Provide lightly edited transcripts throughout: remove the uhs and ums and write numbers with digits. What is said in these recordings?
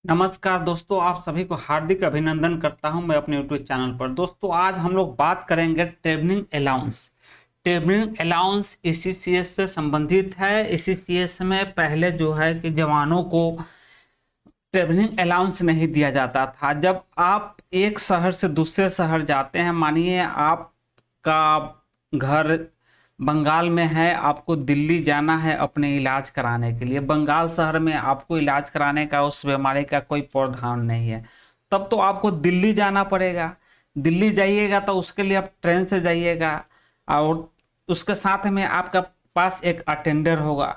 नमस्कार दोस्तों, आप सभी को हार्दिक अभिनंदन करता हूं मैं अपने यूट्यूब चैनल पर। दोस्तों, आज हम लोग बात करेंगे ट्रेवलिंग अलाउंस। ट्रेवलिंग अलाउंस ईसीसीएस से संबंधित है। ईसीसीएस में पहले जो है कि जवानों को ट्रेवलिंग अलाउंस नहीं दिया जाता था। जब आप एक शहर से दूसरे शहर जाते हैं, मानिए आपका घर बंगाल में है, आपको दिल्ली जाना है अपने इलाज कराने के लिए। बंगाल शहर में आपको इलाज कराने का, उस बीमारी का कोई प्रावधान नहीं है, तब तो आपको दिल्ली जाना पड़ेगा। दिल्ली जाइएगा तो उसके लिए आप ट्रेन से जाइएगा और उसके साथ में आपका पास एक अटेंडर होगा।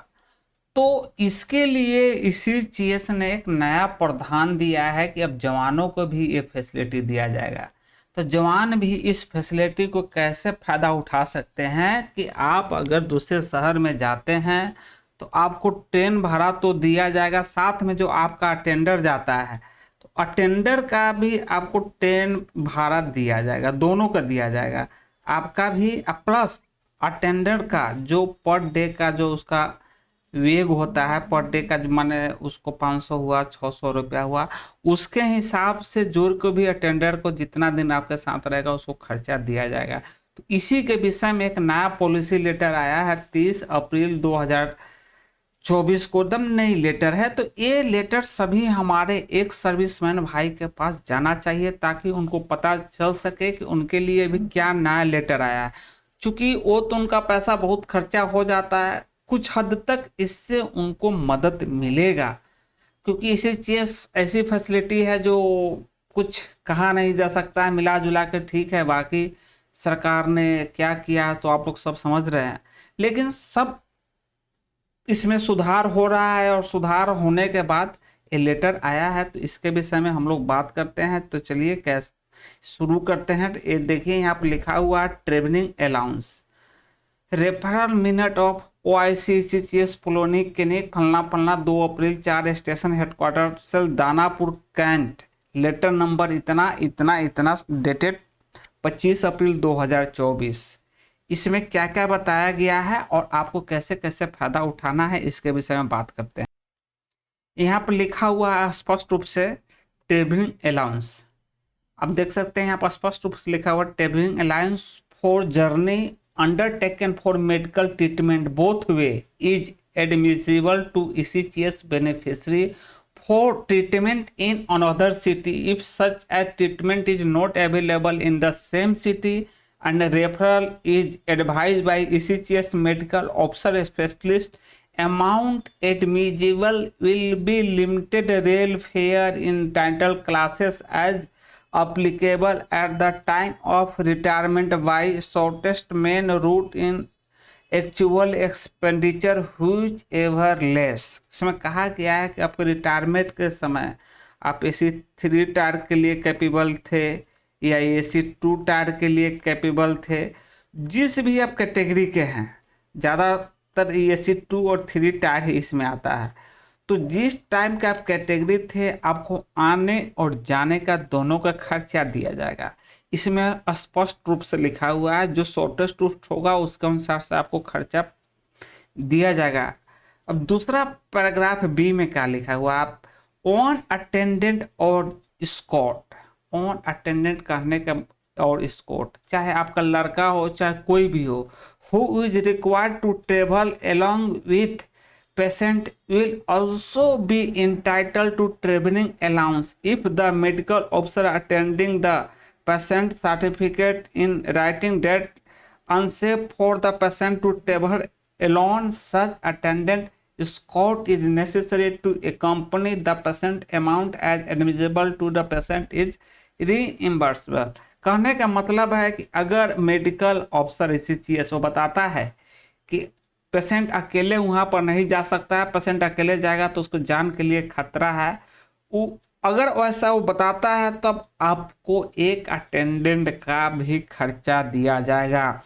तो इसके लिए इसी चीज ने एक नया प्रावधान दिया है कि अब जवानों को भी ये फैसिलिटी दिया जाएगा। तो जवान भी इस फैसिलिटी को कैसे फायदा उठा सकते हैं कि आप अगर दूसरे शहर में जाते हैं तो आपको ट्रेन भाड़ा तो दिया जाएगा, साथ में जो आपका अटेंडर जाता है तो अटेंडर का भी आपको ट्रेन भाड़ा दिया जाएगा, दोनों का दिया जाएगा आपका भी। प्लस अटेंडर का जो पर डे का जो उसका वेग होता है, पर डे का माने उसको 500 हुआ, 600 रुपया हुआ, उसके हिसाब से जोड़ के भी अटेंडर को जितना दिन आपके साथ रहेगा उसको खर्चा दिया जाएगा। तो इसी के विषय में एक नया पॉलिसी लेटर आया है 30 अप्रैल 2024 को, एकदम नई लेटर है। तो ये लेटर सभी हमारे एक सर्विसमैन भाई के पास जाना चाहिए ताकि उनको पता चल सके कि उनके लिए भी क्या नया लेटर आया है। चूंकि वो तो उनका पैसा बहुत खर्चा हो जाता है, कुछ हद तक इससे उनको मदद मिलेगा, क्योंकि इसी चीज ऐसी फैसिलिटी है जो कुछ कहा नहीं जा सकता है। मिला जुला के ठीक है, बाकी सरकार ने क्या किया तो आप लोग सब समझ रहे हैं, लेकिन सब इसमें सुधार हो रहा है और सुधार होने के बाद ये लेटर आया है। तो इसके विषय में हम लोग बात करते हैं। तो चलिए कैसे शुरू करते हैं। तो ये देखिए यहाँ पर लिखा हुआ है travelling allowance referral minute of OICCCS पोलोनी क्लिनिक फलना फलना 2 अप्रैल 4 station headquarter cell Danapur cantt, letter number इतना इतना इतना, डेटेड 25 अप्रैल 2024। इसमें क्या क्या बताया गया है और आपको कैसे कैसे फायदा उठाना है इसके विषय में बात करते हैं। यहाँ पर लिखा हुआ है स्पष्ट रूप से ट्रेवलिंग अलाउंस। आप देख सकते हैं यहाँ पर स्पष्ट रूप से लिखा हुआ travelling allowance for journey undertaken for medical treatment both way is admissible to ECHS beneficiary for treatment in another city if such a treatment is not available in the same city and referral is advised by ECHS medical officer specialist. Amount admissible will be limited rail fare in title classes as applicable at the time of retirement by shortest main route in actual expenditure which ever less। इसमें कहा गया है कि आपके retirement के समय आप AC 3 tyre के लिए कैपेबल थे या AC 2 टायर के लिए कैपेबल थे, जिस भी आप कैटेगरी के हैं, ज़्यादातर AC 2 और 3 टायर ही इसमें आता है। तो जिस टाइम का आप कैटेगरी थे आपको आने और जाने का दोनों का खर्चा दिया जाएगा। इसमें स्पष्ट रूप से लिखा हुआ है जो शॉर्टेस्ट रूट होगा उसके अनुसार से आपको खर्चा दिया जाएगा। अब दूसरा पैराग्राफ बी में क्या लिखा हुआ, आप ऑन अटेंडेंट और स्कॉट, ऑन अटेंडेंट कहने का और स्कॉट, चाहे आपका लड़का हो चाहे कोई भी हो, who is required to travel along with patient will also be entitled to traveling allowance if the medical officer attending the patient certificate in writing that unsafe for the patient to travel alone. Such attendant escort is necessary to accompany the patient. Amount as admissible to the patient is reimbursable। कहने का मतलब है कि अगर medical officer इसी चीज को बताता है कि पेशेंट अकेले वहां पर नहीं जा सकता है, पेशेंट अकेले जाएगा तो उसको जान के लिए खतरा है, वो अगर वैसा वो बताता है तब आपको एक अटेंडेंट का भी खर्चा दिया जाएगा,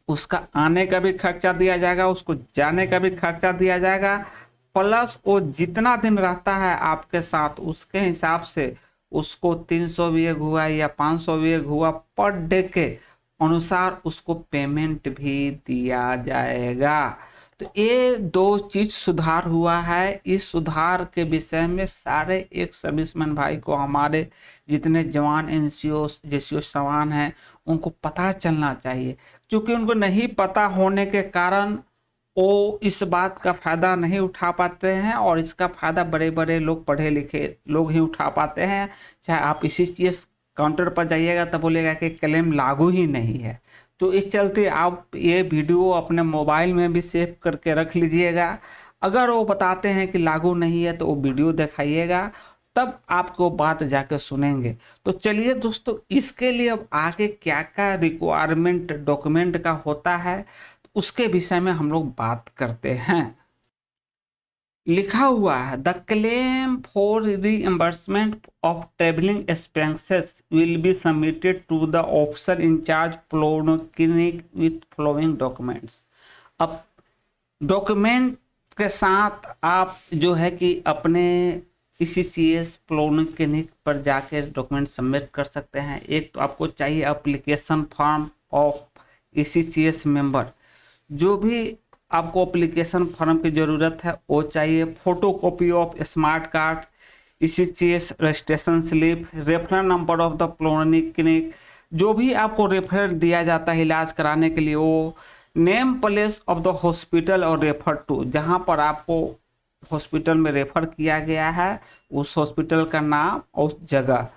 उसका आने का भी खर्चा दिया जाएगा, उसको जाने का भी खर्चा दिया जाएगा, प्लस वो जितना दिन रहता है आपके साथ उसके हिसाब से उसको 300 वेग हुआ या 500 वेग हुआ पर डे के अनुसार उसको पेमेंट भी दिया जाएगा। तो ये 2 चीज सुधार हुआ है। इस सुधार के विषय में सारे एक सर्विसमैन भाई को, हमारे जितने जवान एनसीओ जेसीओ सवान हैं, उनको पता चलना चाहिए, क्योंकि उनको नहीं पता होने के कारण वो इस बात का फायदा नहीं उठा पाते हैं, और इसका फायदा बड़े बड़े लोग, पढ़े लिखे लोग ही उठा पाते हैं। चाहे आप इसी चीज काउंटर पर जाइएगा तो बोलेगा कि क्लेम लागू ही नहीं है। तो इस चलते आप ये वीडियो अपने मोबाइल में भी सेव करके रख लीजिएगा। अगर वो बताते हैं कि लागू नहीं है तो वो वीडियो दिखाइएगा, तब आपको बात जाके सुनेंगे। तो चलिए दोस्तों, इसके लिए अब आगे क्या क्या रिक्वायरमेंट डॉक्यूमेंट का होता है उसके विषय में हम लोग बात करते हैं। लिखा हुआ है, the claim for reimbursement of travelling expenses will be submitted to the officer in charge clinic with following documents. अब डॉक्यूमेंट के साथ आप जो है कि अपने ECCS क्लिनिक पर जाकर डॉक्यूमेंट सबमिट कर सकते हैं। एक तो आपको चाहिए application form of ECCS member, जो भी आपको एप्लीकेशन फॉर्म की ज़रूरत है वो चाहिए। Photo copy of smart card, ECCS registration slip, referral number of the clinic, जो भी आपको रेफर दिया जाता है इलाज कराने के लिए, वो name place of the hospital और रेफर टू, जहाँ पर आपको हॉस्पिटल में रेफर किया गया है उस हॉस्पिटल का नाम और उस जगह,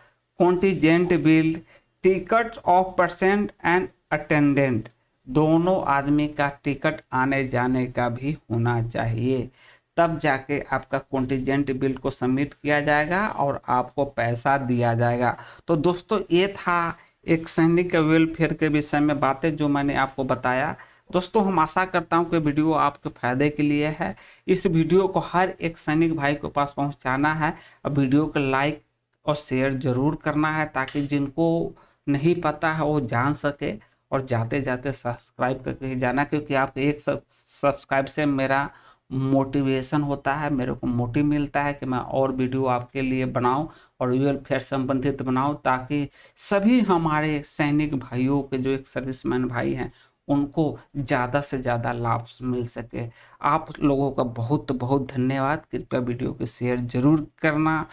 contingent bill, ticket of patient and attendant, दोनों आदमी का टिकट आने जाने का भी होना चाहिए। तब जाके आपका कॉन्टीजेंट बिल को सबमिट किया जाएगा और आपको पैसा दिया जाएगा। तो दोस्तों, ये था एक सैनिक वेलफेयर के विषय में बातें जो मैंने आपको बताया। दोस्तों, हम आशा करता हूँ कि वीडियो आपके फायदे के लिए है। इस वीडियो को हर एक सैनिक भाई के पास पहुँचाना है, और वीडियो को लाइक और शेयर जरूर करना है, ताकि जिनको नहीं पता है वो जान सके। और जाते जाते सब्सक्राइब करके ही जाना, क्योंकि आप एक सब्सक्राइब से मेरा मोटिवेशन होता है, मेरे को मोटिव मिलता है कि मैं और वीडियो आपके लिए बनाऊं और वेलफेयर संबंधित बनाऊं, ताकि सभी हमारे सैनिक भाइयों के जो एक सर्विसमैन भाई हैं उनको ज़्यादा से ज़्यादा लाभ मिल सके। आप लोगों का बहुत बहुत धन्यवाद। कृपया वीडियो को शेयर जरूर करना।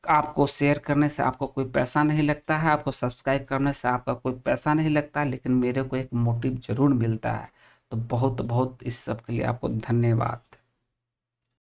आपको शेयर करने से आपको कोई पैसा नहीं लगता है, आपको सब्सक्राइब करने से आपका कोई पैसा नहीं लगता है, लेकिन मेरे को एक मोटिव जरूर मिलता है। तो बहुत बहुत इस सब के लिए आपको धन्यवाद।